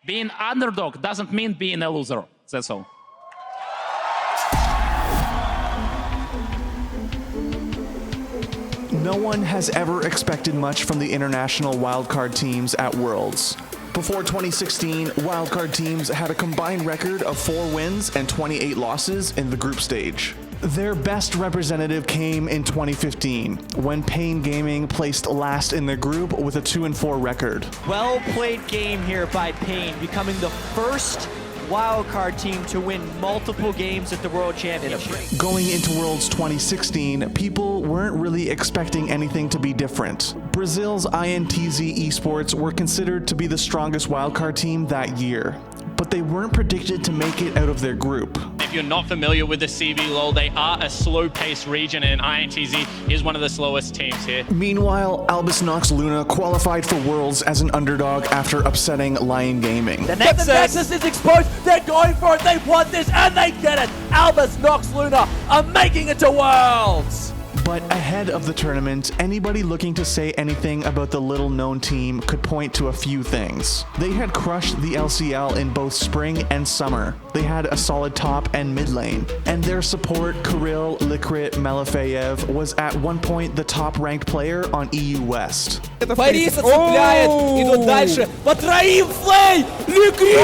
Being underdog doesn't mean being a loser. That's all. No one has ever expected much from the international wildcard teams at Worlds. Before 2016, wildcard teams had a combined record of 4 wins and 28 losses in the group stage. Their best representative came in 2015, when Pain Gaming placed last in their group with a 2-4 record. Well-played game here by Pain, becoming the first wildcard team to win multiple games at the World Championship. Going into Worlds 2016, people weren't really expecting anything to be different. Brazil's INTZ Esports were considered to be the strongest wildcard team that year, but they weren't predicted to make it out of their group. If you're not familiar with the CV LoL, they are a slow-paced region, and INTZ is one of the slowest teams here. Meanwhile, Albus NoX Luna qualified for Worlds as an underdog after upsetting Lion Gaming. The Nexus is exposed, they're going for it, they want this, and they get it! Albus NoX Luna are making it to Worlds! But ahead of the tournament, anybody looking to say anything about the little-known team could point to a few things. They had crushed the LCL in both spring and summer. They had a solid top and mid lane. And their support, Kirill, Likrit, Malafeyev, was at one point the top-ranked player on EU West. Бориса цепляет, идут дальше. По троим Флей! Ликрит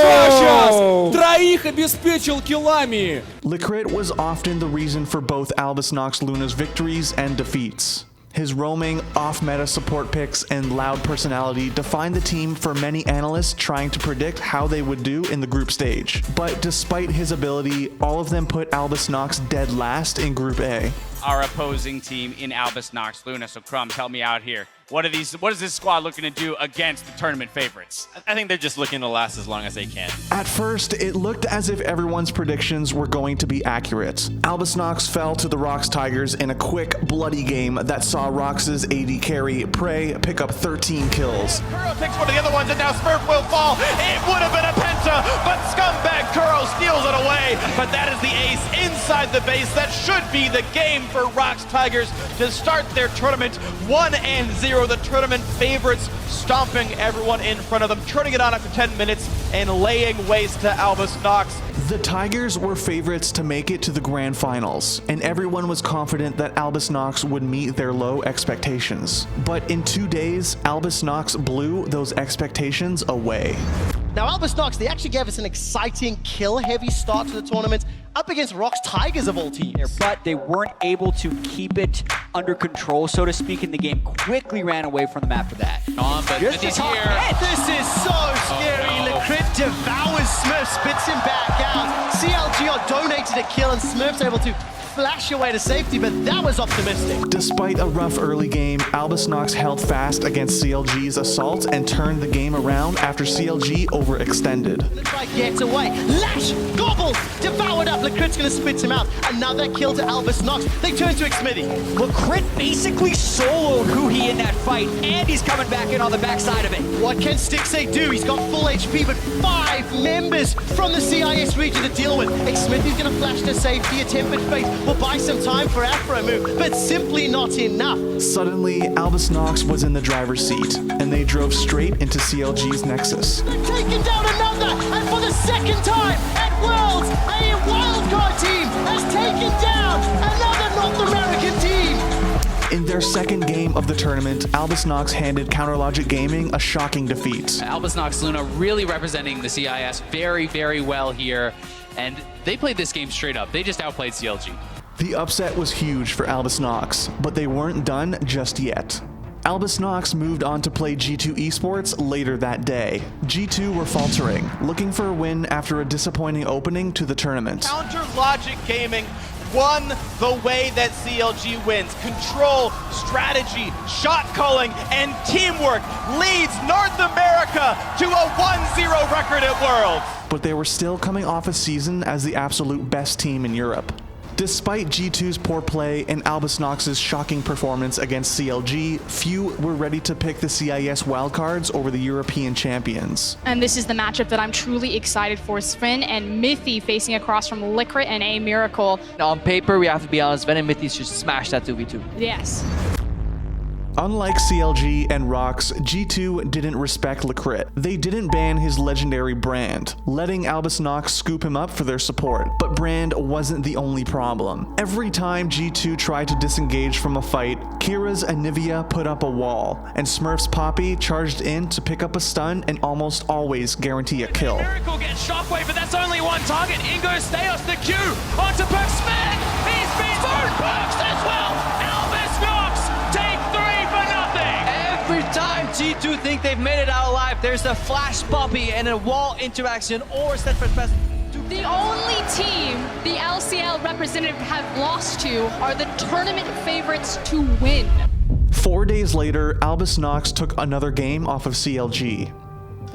сейчас! Троих обеспечил киллами! Likrit was often the reason for both Albus NoX Luna's victories and defeats. His roaming, off-meta support picks and loud personality defined the team for many analysts trying to predict how they would do in the group stage. But despite his ability, all of them put Albus NoX dead last in Group A. Our opposing team in Albus NoX Luna. So Crumbs, help me out here. What is this squad looking to do against the tournament favorites? I think they're just looking to last as long as they can. At first, it looked as if everyone's predictions were going to be accurate. Albus NoX fell to the ROX Tigers in a quick, bloody game that saw ROX's AD carry Prey pick up 13 kills. Kuro takes one of the other ones, and now Smurf will fall. It would have been a penta, but scumbag Kuro steals it away. But that is the ace inside the base. That should be the game for ROX Tigers to start their tournament 1-0. The tournament favorites stomping everyone in front of them, turning it on after 10 minutes and laying waste to Albus NoX. The Tigers were favorites to make it to the grand finals, and everyone was confident that Albus NoX would meet their low expectations. But in 2 days, Albus NoX blew those expectations away. Now Albus NoX, they actually gave us an exciting kill-heavy start to the tournament up against ROX Tigers of all teams. But they weren't able to keep it under control, so to speak, and the game quickly ran away from them after that. But Here's he's the top here. hit. This is so scary. Likrit devours Smurf, spits him back out. CLG donated a kill, and Smurf's able to flash away to safety, but that was optimistic. Despite a rough early game, Albus NoX held fast against CLG's assault and turned the game around after CLG overextended. The try gets away. Lash! Gobbles! Devoured up. Likrit's gonna spit him out. Another kill to Albus NoX. They turn to Xmitty. Likrit basically soloed Huhi in that fight, and he's coming back in on the backside of it. What can Stixay do? He's got full HP, but 5 members from the CIS region to deal with. Xmitty's gonna flash to safety. A tempered fate will buy some time for Afro move, but simply not enough. Suddenly, Albus NoX was in the driver's seat, and they drove straight into CLG's Nexus. They've taken down another, and for the second time at Worlds, a wildcard team has taken down another North American team. In their second game of the tournament, Albus NoX handed Counterlogic Gaming a shocking defeat. Albus NoX Luna really representing the CIS very, very well here, and they played this game straight up. They just outplayed CLG. The upset was huge for Albus NoX, but they weren't done just yet. Albus NoX moved on to play G2 Esports later that day. G2 were faltering, looking for a win after a disappointing opening to the tournament. Counterlogic Gaming won the way that CLG wins. Control, strategy, shot calling, and teamwork leads North America to a 1-0 record at Worlds. But they were still coming off a season as the absolute best team in Europe. Despite G2's poor play and Albus NoX's shocking performance against CLG, few were ready to pick the CIS wildcards over the European champions. And this is the matchup that I'm truly excited for. Sven and Mythy facing across from Likrit and A Miracle. On paper, we have to be honest, Sven and Mythy should smash that 2v2. Yes. Unlike CLG and ROX, G2 didn't respect Licrit. They didn't ban his legendary Brand, letting Albus NoX scoop him up for their support. But Brand wasn't the only problem. Every time G2 tried to disengage from a fight, Kira's Anivia put up a wall, and Smurf's Poppy charged in to pick up a stun and almost always guarantee a kill. Miracle gets shockwave, but that's only one target. In goes Steos, the Q onto Perks Smith. He's been through Perks as well. Albus NoX take 3 for nothing. Every time G2 think they've made it out alive, there's a flash Poppy and a wall interaction or steadfast pass. The only team the LCL representative have lost to are the tournament favorites to win. 4 days later, Albus NoX took another game off of CLG.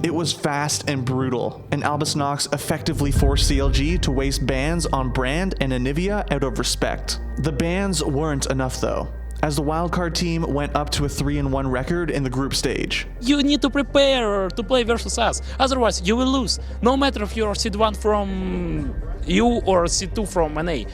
It was fast and brutal, and Albus NoX effectively forced CLG to waste bans on Brand and Anivia out of respect. The bans weren't enough though, as the wildcard team went up to a 3-1 record in the group stage. You need to prepare to play versus us, otherwise you will lose. No matter if you're seed 1 from EU or seed 2 from NA.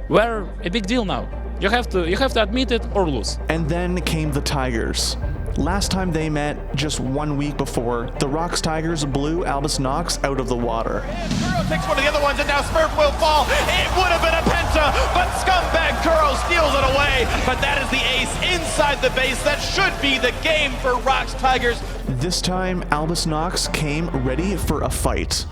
We're a big deal now. You have to admit it or lose. And then came the Tigers. Last time they met, just 1 week before, the ROX Tigers blew Albus NoX out of the water. Kuro takes one of the other ones, and now Smurf will fall. It would have been a penta, but Scumbag Kuro steals it away. But that is the ace inside the base. That should be the game for ROX Tigers. This time, Albus NoX came ready for a fight.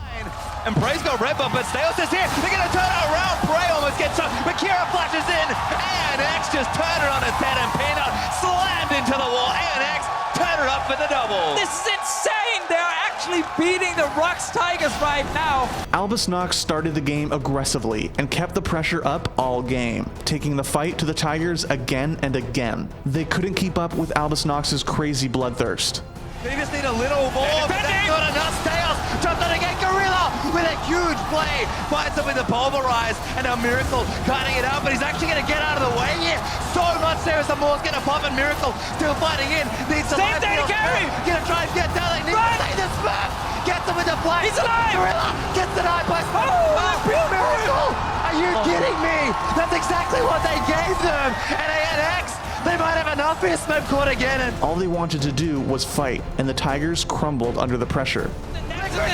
And Bray's got red buff, but Steos is here. They're going to turn it around. Bray almost gets up, but Kira flashes in. ANX just turned it on its head, and Peanut slammed into the wall. ANX turned it up for the double. This is insane! They're actually beating the ROX Tigers right now. Albus NoX started the game aggressively and kept the pressure up all game, taking the fight to the Tigers again and again. They couldn't keep up with Albus NoX's crazy bloodthirst. They just need a little more, but that's not enough. Steos jumps on again. Gorilla with a huge play. Finds him with the pulverize, and a Miracle cutting it out, but he's actually going to get out of the way here. So much there as the more's going to pop, and Miracle still fighting in. Needs to Same thing to carry. Going to try and get down. They need to save the Smurf. Gets him with the play. He's alive. Gorilla gets the knife by Smurf. Miracle. Are you kidding me? That's exactly what they gave them. And ANX, they might have enough here. Smurf caught again. And all they wanted to do was fight, and the Tigers crumbled under the pressure.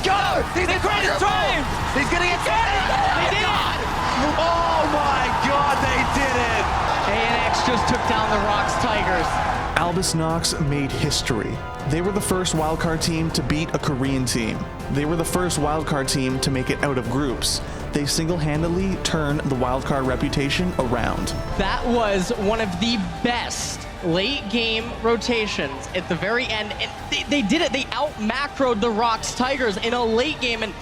Go! He's the greatest time! He's gonna get they did it! Oh my god, they did it! ANX just took down the ROX Tigers. Albus NoX made history. They were the first wildcard team to beat a Korean team. They were the first wildcard team to make it out of groups. They single-handedly turned the wildcard reputation around. That was one of the best late game rotations at the very end. And they did it. They out-macroed the ROX Tigers in a late game, and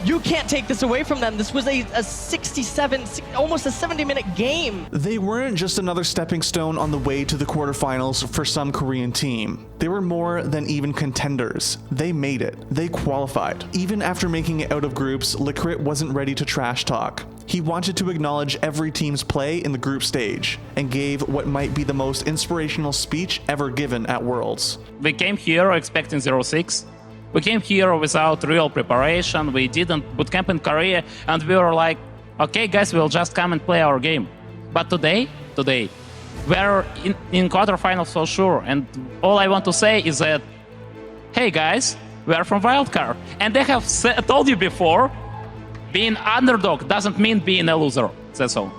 you can't take this away from them. This was a 67, almost a 70-minute game. They weren't just another stepping stone on the way to the quarterfinals for some Korean team. They were more than even contenders. They made it. They qualified. Even after making it out of groups, Licrit wasn't ready to trash talk. He wanted to acknowledge every team's play in the group stage and gave what might be the most inspirational speech ever given at Worlds. We came here expecting 0-6. We came here without real preparation. We didn't bootcamp in Korea, and we were like, okay, guys, we'll just come and play our game. But today, we're in quarterfinals for sure. And all I want to say is that, hey, guys, we're from Wildcard. And they have told you before, being underdog doesn't mean being a loser. That's all.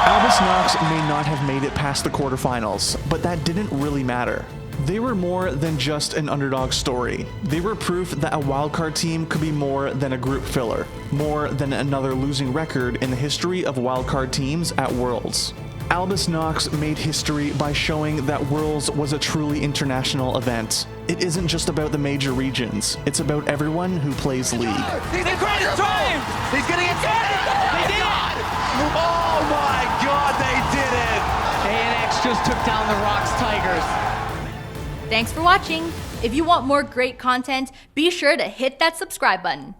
Albus NoX may not have made it past the quarterfinals, but that didn't really matter. They were more than just an underdog story. They were proof that a wildcard team could be more than a group filler, more than another losing record in the history of wildcard teams at Worlds. Albus NoX made history by showing that Worlds was a truly international event. It isn't just about the major regions, it's about everyone who plays League. He's the greatest time! He's gonna get they did it! Oh my god, they did it! ANX just took down the ROX Tigers. Thanks for watching. If you want more great content, be sure to hit that subscribe button.